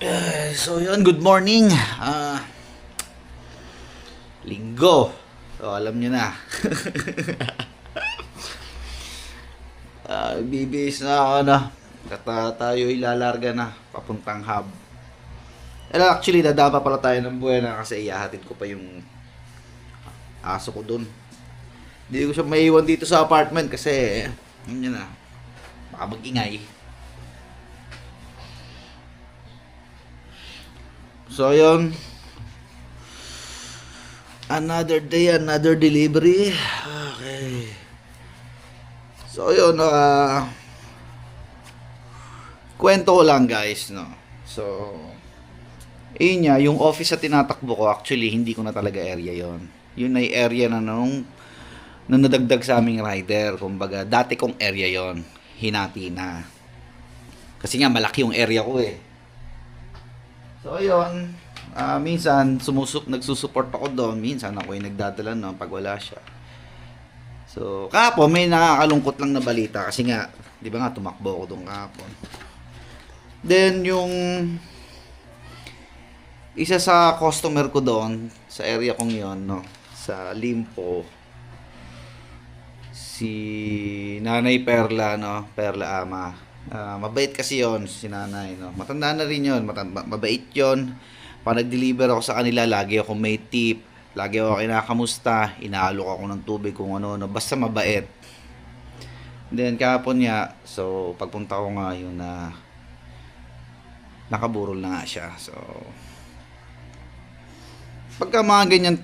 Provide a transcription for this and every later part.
So yun, good morning. Linggo. So alam nyo na. Bibis na ako na. Tayo ilalarga na papuntang hub. Actually, dadapa pala tayo ng Buena kasi ihahatid ko pa yung aso ko dun. Hindi ko siya maiwan dito sa apartment kasi yun na. Baka mag-ingay. So yun, another day, another delivery. Okay. So yun, kwento ko lang guys, no. So yun nga, yung office na tinatakbo ko, actually hindi ko na talaga area yon. Yun ay area na nung nadagdag sa aming rider. Kumbaga, dati kong area yon, hinati na. Kasi nga malaki yung area ko eh. So ayun, minsan nagsusupport ako doon, minsan ako yung nagdadala no pag wala siya. So kahapon may nakakalungkot lang na balita kasi nga, 'di ba nga tumakbo ako doon kahapon. Then yung isa sa customer ko doon sa area kong 'yon, no, sa Limpo, si Nanay Perla, no, Perla Ama. Mabait kasi yon si nanay, no? Matanda na rin yon, mabait yon. Pag nag-deliver ako sa kanila, lagi ako may tip, lagi ako kinakamusta, inaalok ako ng tubig kung ano, no? Basta mabait. Then kahapon nga, so pagpunta ko nga yun na nakaburol na nga siya. So pagka mga ganyan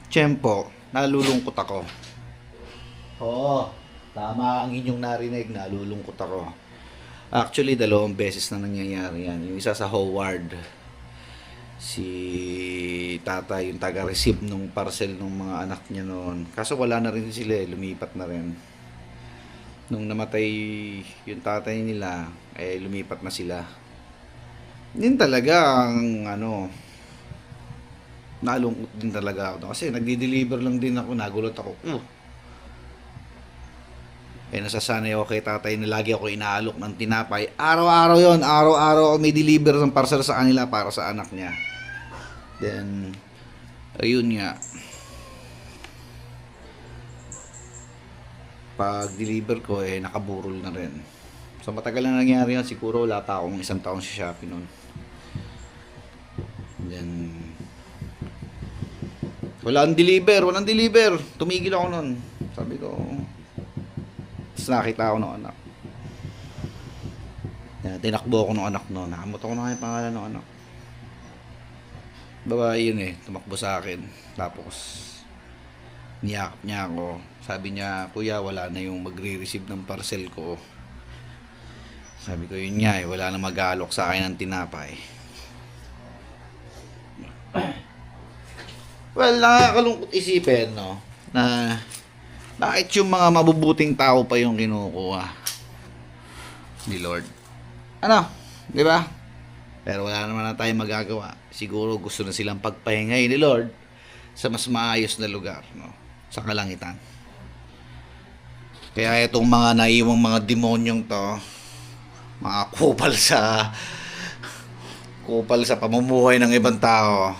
tiyempo, nalulungkot ako. Oo. Tama ang inyong narinig, nalulungkot ako. Actually, 2 beses na nangyayari yan. Yung isa sa Howard, si tata, yung taga-receive nung parcel ng mga anak niya noon. Kaso wala na rin sila, lumipat na rin. Nung namatay yung tatay nila, lumipat na sila. Yun talaga ang nalungkot din talaga ako. Kasi nagdi-deliver lang din ako, nagulat ako. Nasasanay ako kay tatay na lagi ako inaalok ng tinapay. Araw-araw yon, araw-araw ako may deliver ng parcel sa kanila para sa anak niya. Then, ayun nga. Pag deliver ko, nakaburol na rin. So, matagal na nangyari yun. Siguro wala pa akong 1 taon sa Shopee nun. Then, walang deliver. Tumigil ako nun. Sabi ko, nakita ako ng anak. Tinakbo ako ng anak no. Nakamot ako na nga yung pangalan ng anak. Babae yun tumakbo sa akin. Tapos niyakap niya ako. Sabi niya, kuya, wala na yung magre-receive ng parcel ko. Sabi ko, yun nga wala na mag-aalok sa akin ng tinapay. Well, nakakalungkot isipin, no, na bakit yung mga mabubuting tao pa yung kinukuha ni Lord? Di ba? Pero wala naman na tayong magagawa. Siguro gusto na silang pagpahingay ni Lord sa mas maayos na lugar, no? Sa kalangitan. Kaya itong mga naiwang mga demonyong to, mga kupal sa pamumuhay ng ibang tao,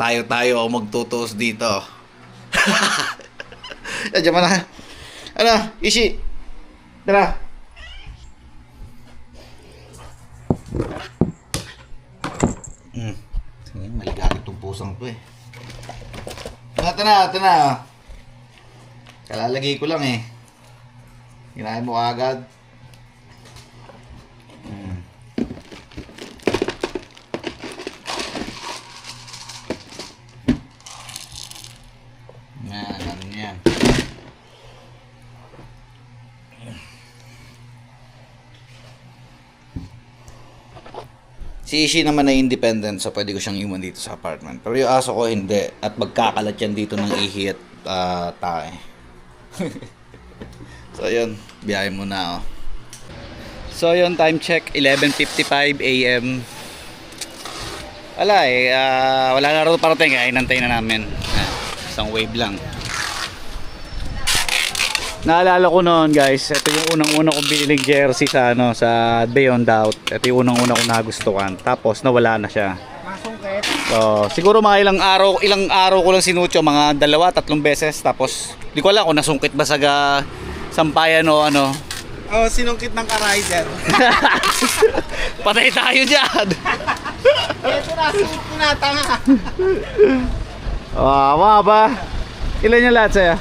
tayo ang magtutuos dito. Diyan na. Ishi. Tara. Maligarit itong pusang to Ito na. Kalalagay ko lang Ginahin mo agad. Yan. Si Ishi naman ay independent, so pwede ko siyang iwan dito sa apartment. Pero yung aso ko hindi. At magkakalat yan dito ng ihi at tae. So yun, biyahe muna So yun, time check, 11:55 AM. Wala na rin parating, kaya inantay na namin. Isang wave lang. Naalala ko noon guys, ito yung unang-una kong biniling jersey sa ano, sa Beyond Doubt. Ito yung unang-una kong nagustuhan. Tapos nawala na siya. Masungkit. So, siguro mga ilang araw ko lang sinucho, mga 2-3 beses. Tapos di ko alam kung nasungkit ba sa sampayan o ano. Oh, sinungkit ng ka-rider. Patay tayo diyan. Ito na, sungkit tinatanga. Wow, ba? Ilan yung lahat sa'yo?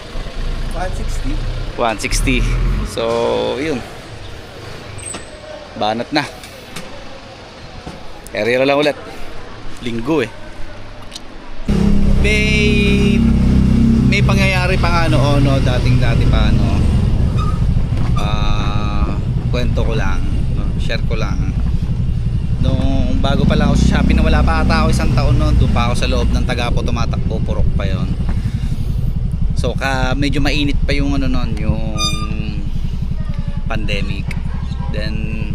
160. 160. So, yun. Banat na. Area lang ulit. Linggo eh. May pangyayari pa nga noon, no, dating-dati pa ano. Kwento ko lang, no, share ko lang. Nung bago pa lang ako sa Shopee, na wala pa ata ako 1 taon noon, doon pa ako sa loob ng Tagapo tumatakbo, purok pa yon. So medyo mainit pa yung ano noon, yung pandemic. Then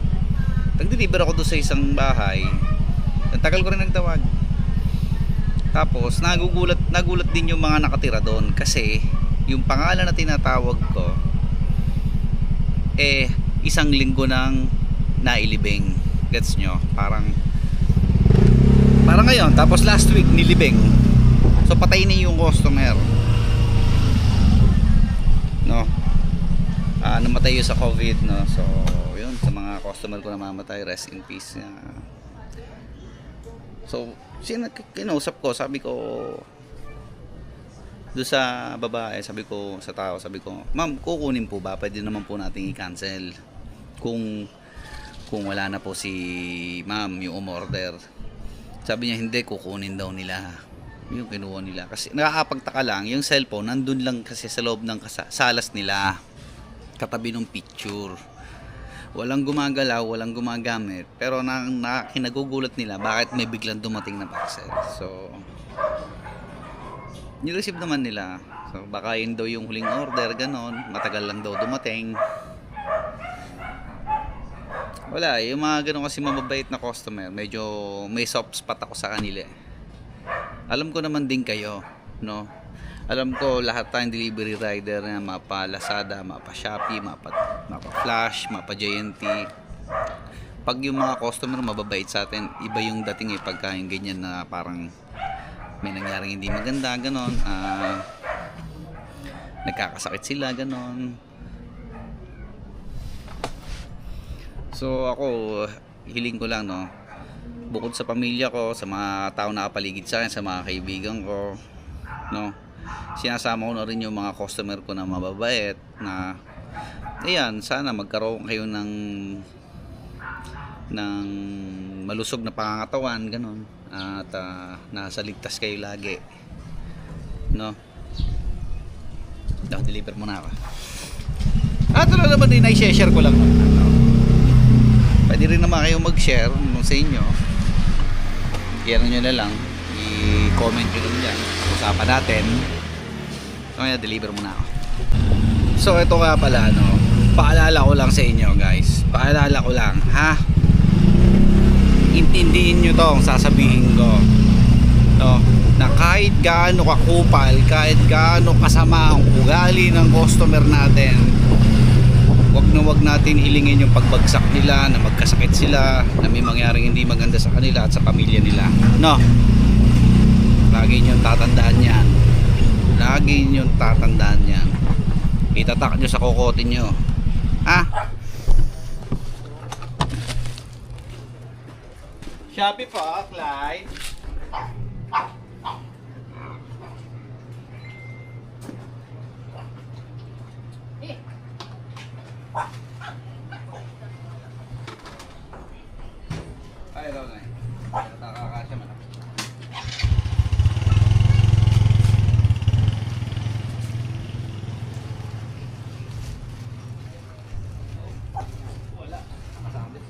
nag-deliver ako doon sa isang bahay. Ang tagal ko rin nagtawag. Tapos nagulat din yung mga nakatira doon kasi yung pangalan na tinatawag ko isang linggo nang nailibing. Gets nyo? Parang ngayon, tapos last week nilibing. So patay na yung customer, no? Namatay yun sa COVID, no? So yun, sa mga customer ko na mamatay, rest in peace. So kinausap ko, sabi ko doon sa babae, sabi ko sa tao, sabi ko, ma'am, kukunin po ba? Pwede naman po nating i-cancel kung wala na po si ma'am yung umorder. Sabi niya hindi, kukunin daw nila. Yung kinuha nila. Kasi nakakapagtaka lang, yung cellphone nandun lang kasi sa loob ng salas nila, katabi ng picture. Walang gumagalaw, walang gumagamit. Pero kinagugulat nila bakit may biglang dumating na parcel. So nireceive naman nila. So baka yun daw yung huling order, ganon. Matagal lang daw dumating. Wala, yung mga ganun kasi mababait na customer, medyo may soft spot ako sa kanila. Alam ko naman din kayo, no? Alam ko lahat tayong delivery rider na mapa Lazada, mapa Shopee, mapa Flash, mapa JNT. Pag yung mga customer mababait sa atin, iba yung dating pagka yung ganyan na parang may nangyaring hindi maganda, ganon. Nagkakasakit sila, ganon. So ako, hiling ko lang, no, bukod sa pamilya ko, sa mga tao na kapaligid sa akin, sa mga kaibigan ko, no, sinasama ko na rin yung mga customer ko na mababait, na ayan, sana magkaroon kayo ng malusog na pangangatawan, ganon, at nasa ligtas kayo lagi, no. Deliver muna ako. At ano naman din, i-share ko lang, no? Pwede rin naman kayo mag-share sa inyo. I-ano nyo na lang, i-comment nyo lang dyan, usapan natin. So kaya deliver muna ako. So ito nga pala, no, paalala ko lang sa inyo guys, paalala ko lang, ha, intindihin nyo to ang sasabihin ko, no, na kahit gaano kakupal, kahit gaano kasama ang ugali ng customer natin, wag natin hilingin yung pagbagsak nila, na magkasakit sila, na may mangyaring hindi maganda sa kanila at sa pamilya nila, no. Lagi nyo tatandaan yan, lagi nyo tatandaan yan, itatak nyo sa kokote nyo, ha. Shopee po, Clyde. Ay, daw na. Nakakasya man. Wala. Nakasabit.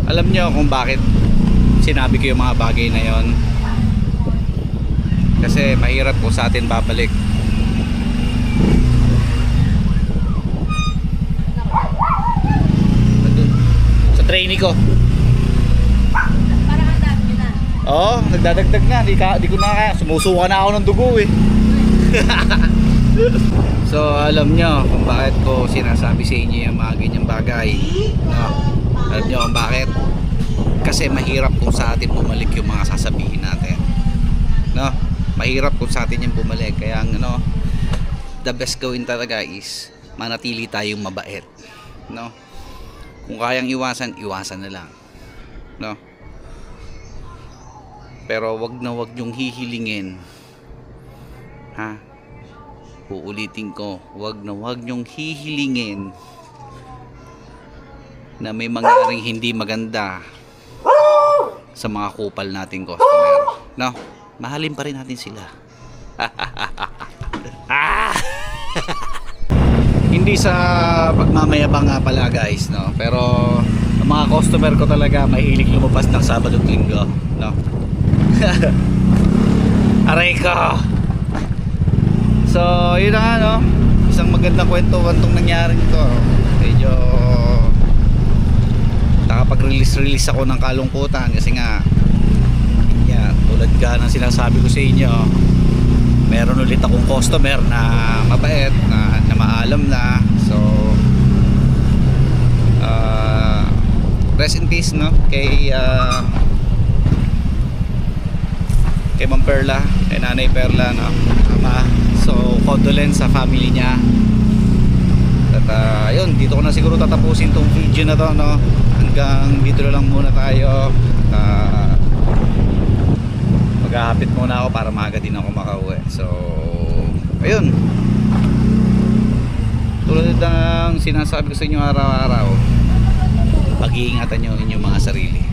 Alam niyo kung bakit sinabi ko yung mga bagay na yon? Kasi mahirap po sa atin babalik. Sa trainee ko. Oo, nagdadagdag na. Di ko na, sumusuka na ako ng dugo eh. So alam nyo kung bakit ko sinasabi sa inyo yung mga ganyang bagay, no? Alam nyo kung bakit? Kasi mahirap kung sa atin bumalik yung mga sasabihin natin, no? Mahirap kung sa atin yung bumalik. Kaya ano, the best gawin talaga is manatili tayong mabait, no? Kung kayang iwasan, iwasan na lang, no? Pero wag yung hihilingin, ha? Uulitin ko, wag nyong hihilingin na may mangyaring hindi maganda sa mga kupal nating customer, no? Mahalin pa rin natin sila. Hindi sa pagmamayabang nga pala guys, no? Pero ang mga customer ko talaga mahilig lumabas ng Sabado at Linggo, no? Aray ko. So yun na nga, no? Isang magandang kwentuhan tong nangyari nito. Medyo nakapag-release ako ng kalungkutan kasi nga yan, tulad ka ng sinasabi ko sa inyo, meron ulit akong customer na mabait, na maalam na. So rest in peace, no? Kay Ma'am Perla, kay Nanay Perla, no? Ama. So condolence sa family niya. At ayun, dito ko na siguro tatapusin tong video na to, no? Hanggang dito na lang muna tayo. Maghahapit muna ako para maaga din ako makauwi. So ayun, tulad ng sinasabi ko sa inyo araw-araw, pag-iingatan nyo inyong mga sarili.